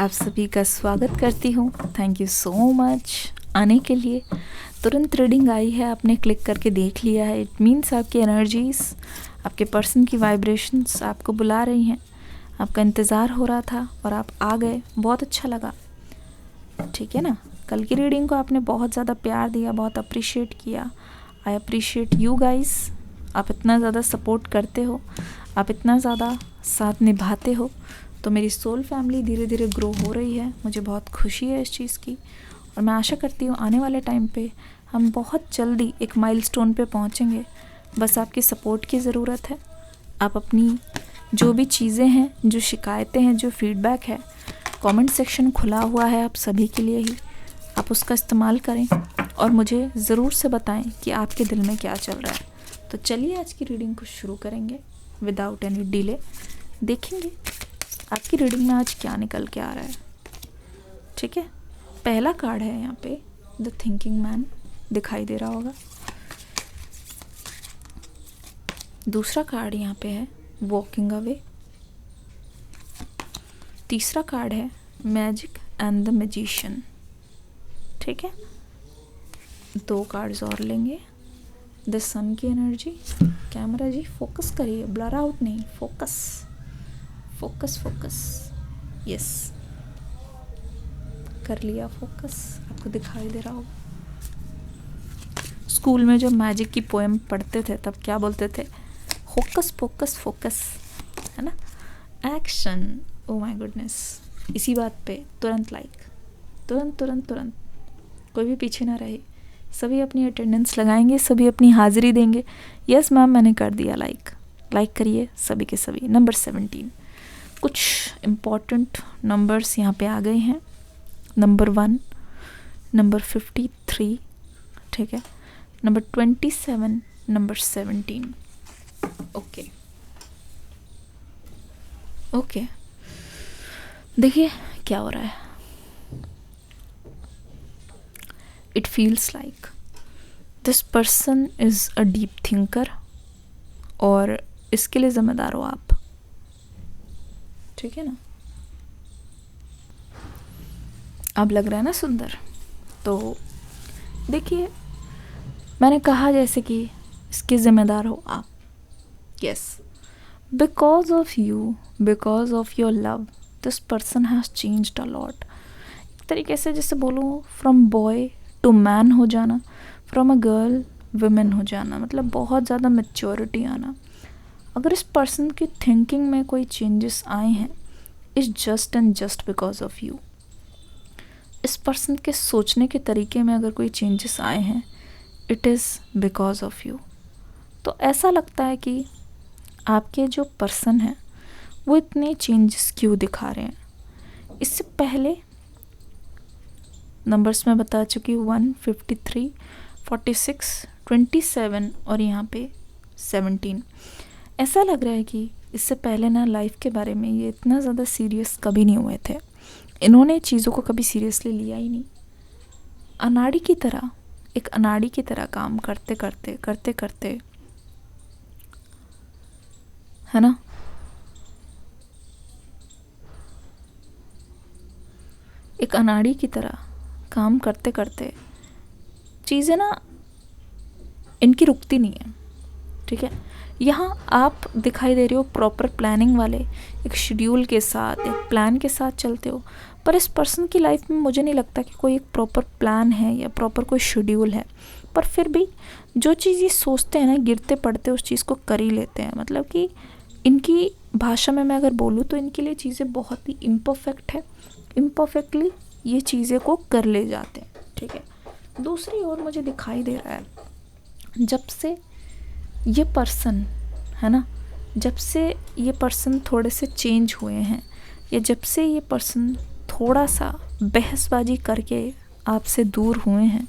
आप सभी का स्वागत करती हूँ। थैंक यू सो मच आने के लिए। तुरंत रीडिंग आई है, आपने क्लिक करके देख लिया है। इट मीन्स आपकी एनर्जीज़, आपके पर्सन की वाइब्रेशंस आपको बुला रही हैं। आपका इंतज़ार हो रहा था और आप आ गए, बहुत अच्छा लगा। ठीक है ना। कल की रीडिंग को आपने बहुत ज़्यादा प्यार दिया, बहुत अप्रिशिएट किया। I appreciate you guys. आप इतना ज़्यादा सपोर्ट करते हो, आप इतना ज़्यादा साथ निभाते हो, तो मेरी सोल फैमिली धीरे धीरे ग्रो हो रही है। मुझे बहुत खुशी है इस चीज़ की और मैं आशा करती हूँ आने वाले टाइम पे हम बहुत जल्दी एक माइलस्टोन पे पहुँचेंगे। बस आपकी सपोर्ट की ज़रूरत है। आप अपनी जो भी चीज़ें हैं, जो शिकायतें हैं, जो फीडबैक है, कमेंट सेक्शन खुला हुआ है आप सभी के लिए ही। आप उसका इस्तेमाल करें और मुझे ज़रूर से बताएं कि आपके दिल में क्या चल रहा है। तो चलिए आज की रीडिंग को शुरू करेंगे विदाउट एनी डिले। देखेंगे आपकी रीडिंग में आज क्या निकल के आ रहा है। ठीक है, पहला कार्ड है यहाँ पे द थिंकिंग मैन, दिखाई दे रहा होगा। दूसरा कार्ड यहाँ पे है वॉकिंग अवे। तीसरा कार्ड है मैजिक एंड द मैजिशियन। ठीक है, 2 कार्ड्स और लेंगे। द सन की एनर्जी। कैमरा जी फोकस करिए, ब्लर आउट नहीं, फोकस फोकस फोकस। यस, कर लिया फोकस, आपको दिखाई दे रहा होगा। स्कूल में जो मैजिक की पोएम पढ़ते थे तब क्या बोलते थे? फोकस फोकस फोकस, है ना। Action, oh my goodness. इसी बात पे तुरंत लाइक, तुरंत तुरंत तुरंत, कोई भी पीछे ना रहे। सभी अपनी अटेंडेंस लगाएंगे, सभी अपनी हाजिरी देंगे। यस मैम, मैंने कर दिया लाइक। लाइक करिए सभी के सभी। नंबर 17, कुछ इम्पॉर्टेंट नंबर्स यहाँ पे आ गए हैं। नंबर 1, नंबर 53, ठीक है, नंबर 27, नंबर 17। ओके ओके, देखिए क्या हो रहा है। It feels like this person is a deep thinker और इसके लिए ज़िम्मेदार हो आप। ठीक है ना। अब लग रहा है ना सुंदर। तो देखिए, मैंने कहा जैसे कि इसके ज़िम्मेदार हो आप। Yes, because of you, because of your love, this person has changed a lot. एक तरीके से जैसे बोलूँ, फ्रॉम बॉय टू मैन हो जाना, फ्रॉम अ गर्ल वुमेन हो जाना, मतलब बहुत ज़्यादा मैच्योरिटी आना। अगर इस पर्सन की थिंकिंग में कोई चेंजेस आए हैं, is just and just because of you. इस पर्सन के सोचने के तरीके में अगर कोई चेंजेस आए हैं, it is because of you. तो ऐसा लगता है कि आपके जो पर्सन हैं वो इतने चेंजेस क्यों दिखा रहे हैं। इससे पहले नंबर्स में बता चुकी हूँ, 1, 53, 46, 27 और यहाँ पे 17। ऐसा लग रहा है कि इससे पहले ना लाइफ के बारे में ये इतना ज़्यादा सीरियस कभी नहीं हुए थे। इन्होंने चीज़ों को कभी सीरियसली लिया ही नहीं। अनाड़ी की तरह, एक अनाड़ी की तरह काम करते करते करते करते, है ना, एक अनाड़ी की तरह काम करते करते चीज़ें ना इनकी रुकती नहीं है। ठीक है, यहाँ आप दिखाई दे रहे हो प्रॉपर प्लानिंग वाले, एक शेड्यूल के साथ, एक प्लान के साथ चलते हो। पर इस पर्सन की लाइफ में मुझे नहीं लगता कि कोई एक प्रॉपर प्लान है या प्रॉपर कोई शेड्यूल है। पर फिर भी जो चीज़ ये सोचते हैं ना, गिरते पड़ते उस चीज़ को कर ही लेते हैं। मतलब कि इनकी भाषा में मैं अगर बोलूँ तो इनके लिए चीज़ें बहुत ही इम्परफेक्ट है, इम्परफेक्टली ये चीज़ें को कर ले जाते हैं। ठीक है, दूसरी ओर मुझे दिखाई दे रहा है, जब से ये पर्सन, है ना, जब से ये पर्सन थोड़े से चेंज हुए हैं, या जब से ये पर्सन थोड़ा सा बहसबाजी करके आपसे दूर हुए हैं,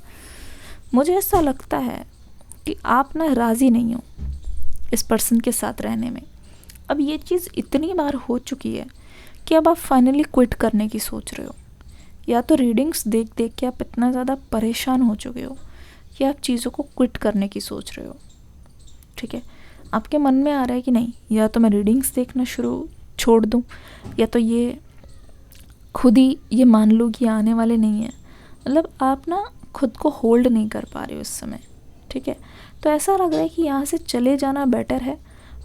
मुझे ऐसा लगता है कि आप ना राज़ी नहीं हो इस पर्सन के साथ रहने में। अब ये चीज़ इतनी बार हो चुकी है कि अब आप फाइनली क्विट करने की सोच रहे हो। या तो रीडिंग्स देख देख के आप इतना ज़्यादा परेशान हो चुके हो कि आप चीज़ों को क्विट करने की सोच रहे हो। ठीक है, आपके मन में आ रहा है कि नहीं, या तो मैं रीडिंग्स देखना छोड़ दूँ, या तो ये खुद ही ये मान लो कि आने वाले नहीं हैं, मतलब आप ना खुद को होल्ड नहीं कर पा रहे हो उस समय, ठीक है। तो ऐसा लग रहा है कि यहाँ से चले जाना बेटर है,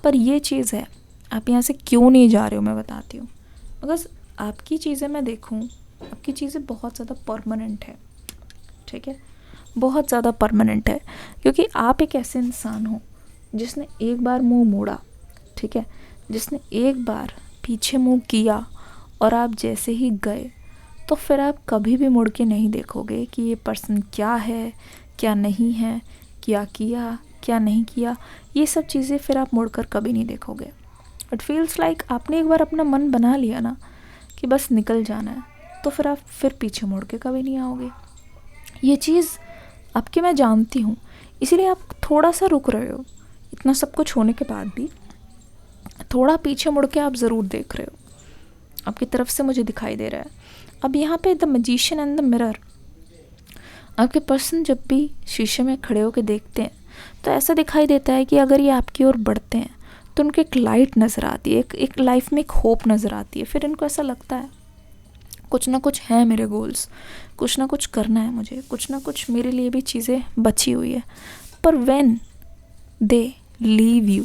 पर ये चीज़ है, आप यहाँ से क्यों नहीं जा रहे हो मैं बताती हूँ। बिकॉज़ आपकी चीज़ें मैं देखूँ, आपकी चीज़ें बहुत ज़्यादा परमानेंट है, ठीक है, बहुत ज़्यादा परमानेंट है, क्योंकि आप एक ऐसे इंसान हो जिसने एक बार मुंह मोड़ा, ठीक है, जिसने एक बार पीछे मुंह किया और आप जैसे ही गए तो फिर आप कभी भी मुड़ के नहीं देखोगे कि ये पर्सन क्या है, क्या नहीं है, क्या किया, क्या नहीं किया, ये सब चीज़ें फिर आप मुड़कर कभी नहीं देखोगे। इट फील्स लाइक आपने एक बार अपना मन बना लिया ना कि बस निकल जाना है, तो फिर आप फिर पीछे मुड़ के कभी नहीं आओगे। ये चीज़ आपकी मैं जानती हूँ, इसीलिए आप थोड़ा सा रुक रहे हो। इतना सब कुछ होने के बाद भी थोड़ा पीछे मुड़ के आप ज़रूर देख रहे हो, आपकी तरफ से मुझे दिखाई दे रहा है। अब यहाँ पे the magician and the mirror, आपके पर्सन जब भी शीशे में खड़े होकर देखते हैं तो ऐसा दिखाई देता है कि अगर ये आपकी ओर बढ़ते हैं तो उनको एक लाइट नज़र आती है, एक लाइफ में एक होप नज़र आती है। फिर इनको ऐसा लगता है कुछ ना कुछ है मेरे गोल्स, कुछ ना कुछ करना है मुझे, कुछ ना कुछ मेरे लिए भी चीज़ें बची हुई है। पर व्हेन दे लीव यू,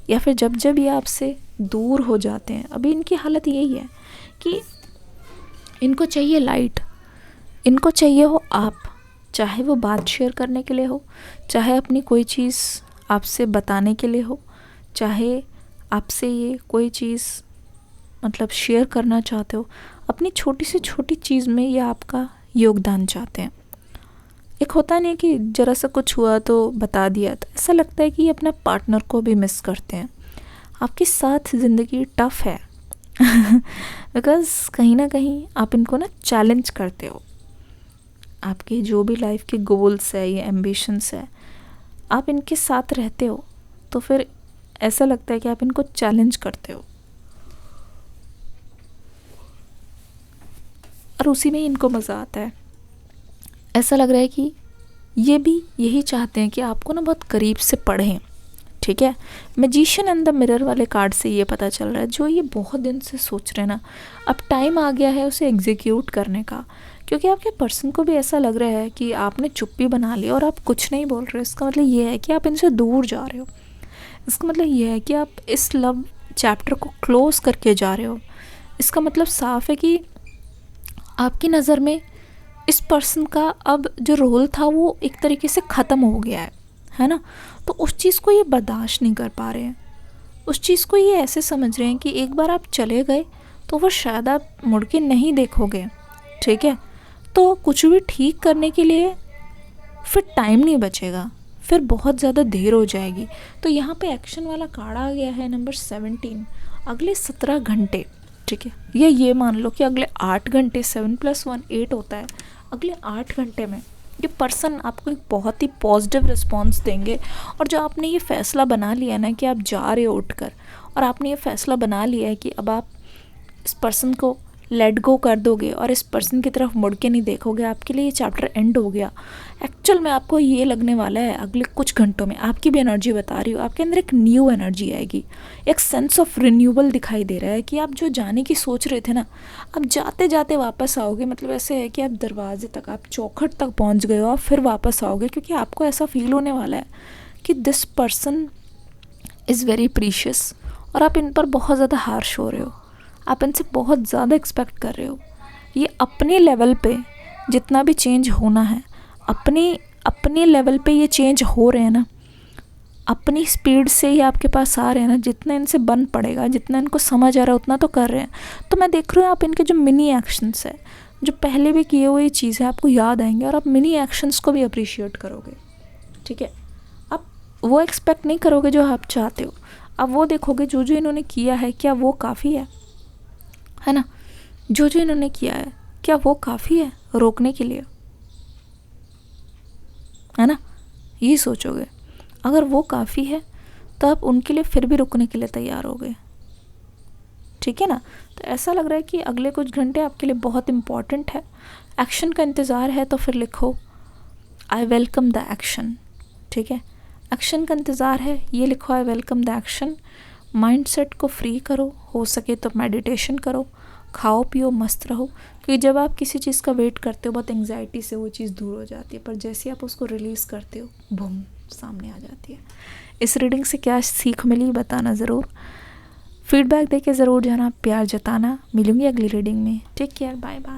या फिर जब जब ये आपसे दूर हो जाते हैं, अभी इनकी हालत यही है कि इनको चाहिए लाइट, इनको चाहिए हो आप, चाहे वो बात शेयर करने के लिए हो, चाहे अपनी कोई चीज़ आपसे बताने के लिए हो, चाहे आपसे ये कोई चीज़ मतलब शेयर करना चाहते हो, अपनी छोटी से छोटी चीज़ में ये आपका योगदान चाहते हैं। एक होता नहीं कि ज़रा सा कुछ हुआ तो बता दिया, तो ऐसा लगता है कि ये अपना पार्टनर को भी मिस करते हैं। आपके साथ ज़िंदगी टफ़ है बिकॉज़ कहीं ना कहीं आप इनको ना चैलेंज करते हो। आपके जो भी लाइफ के गोल्स है, ये एम्बिशंस है, आप इनके साथ रहते हो तो फिर ऐसा लगता है कि आप इनको चैलेंज करते हो, और उसी में इनको मज़ा आता है। ऐसा लग रहा है कि ये भी यही चाहते हैं कि आपको ना बहुत करीब से पढ़ें, ठीक है। मैजिशियन एंड द मिरर वाले कार्ड से ये पता चल रहा है, जो ये बहुत दिन से सोच रहे हैं ना, अब टाइम आ गया है उसे एग्जीक्यूट करने का। क्योंकि आपके पर्सन को भी ऐसा लग रहा है कि आपने चुप्पी बना ली और आप कुछ नहीं बोल रहे, इसका मतलब ये है कि आप इनसे दूर जा रहे हो। इसका मतलब ये है कि आप इस लव चैप्टर को क्लोज़ करके जा रहे हो। इसका मतलब साफ है कि आपकी नज़र में इस पर्सन का अब जो रोल था वो एक तरीके से ख़त्म हो गया है ना। तो उस चीज़ को ये बर्दाश्त नहीं कर पा रहे हैं, उस चीज़ को ये ऐसे समझ रहे हैं कि एक बार आप चले गए तो वो शायद आप मुड़ के नहीं देखोगे, ठीक है। तो कुछ भी ठीक करने के लिए फिर टाइम नहीं बचेगा, फिर बहुत ज़्यादा देर हो जाएगी। तो यहाँ पे एक्शन वाला कार्ड आ गया है नंबर 17, अगले 17 घंटे, ठीक है। ये मान लो कि अगले 8 घंटे, 7+1 8 होता है, अगले 8 घंटे में ये पर्सन आपको एक बहुत ही पॉजिटिव रिस्पॉन्स देंगे। और जो आपने ये फ़ैसला बना लिया ना कि आप जा रहे हो उठकर, और आपने ये फ़ैसला बना लिया है कि अब आप इस पर्सन को लेट गो कर दोगे और इस पर्सन की तरफ मुड़ के नहीं देखोगे, आपके लिए ये चैप्टर एंड हो गया। एक्चुअल में आपको ये लगने वाला है अगले कुछ घंटों में, आपकी भी एनर्जी बता रही हो, आपके अंदर एक न्यू एनर्जी आएगी, एक सेंस ऑफ रिन्यूअल दिखाई दे रहा है कि आप जो जाने की सोच रहे थे ना, अब जाते जाते वापस आओगे। मतलब ऐसे है कि आप दरवाजे तक, आप चौखट तक पहुँच गए हो, आप फिर वापस आओगे, क्योंकि आपको ऐसा फील होने वाला है कि this person is very precious, और आप इन पर बहुत ज़्यादा हार्श हो रहे हो, आप इनसे बहुत ज़्यादा एक्सपेक्ट कर रहे हो। ये अपने लेवल पे जितना भी चेंज होना है, अपने लेवल पे ये चेंज हो रहे हैं ना, अपनी स्पीड से ये आपके पास आ रहे हैं ना, जितना इनसे बन पड़ेगा, जितना इनको समझ आ रहा है उतना तो कर रहे हैं। तो मैं देख रही हूँ आप इनके जो मिनी एक्शंस है, जो पहले भी किए हुए चीज़ें आपको याद आएंगे, और आप मिनी एक्शंस को भी अप्रिशिएट करोगे, ठीक है। आप वो एक्सपेक्ट नहीं करोगे जो आप चाहते हो, अब वो देखोगे जो जो इन्होंने किया है क्या वो काफ़ी है ना, जो जो इन्होंने किया है क्या वो काफ़ी है रोकने के लिए, है ना। ये सोचोगे, अगर वो काफ़ी है तो आप उनके लिए फिर भी रुकने के लिए तैयार होगे, ठीक है ना। तो ऐसा लग रहा है कि अगले कुछ घंटे आपके लिए बहुत इम्पॉर्टेंट है। एक्शन का इंतज़ार है तो फिर लिखो आई वेलकम द एक्शन, ठीक है। एक्शन का इंतज़ार है, ये लिखो I welcome the action. Mindset को फ्री करो, हो सके तो मेडिटेशन करो, खाओ पियो मस्त रहो, क्योंकि जब आप किसी चीज़ का वेट करते हो बहुत एंग्जाइटी से वो चीज़ दूर हो जाती है, पर जैसे आप उसको रिलीज़ करते हो बूम सामने आ जाती है। इस रीडिंग से क्या सीख मिली बताना ज़रूर, फीडबैक देके ज़रूर जाना, प्यार जताना। मिलूंगी अगली रीडिंग में। Take care, bye bye.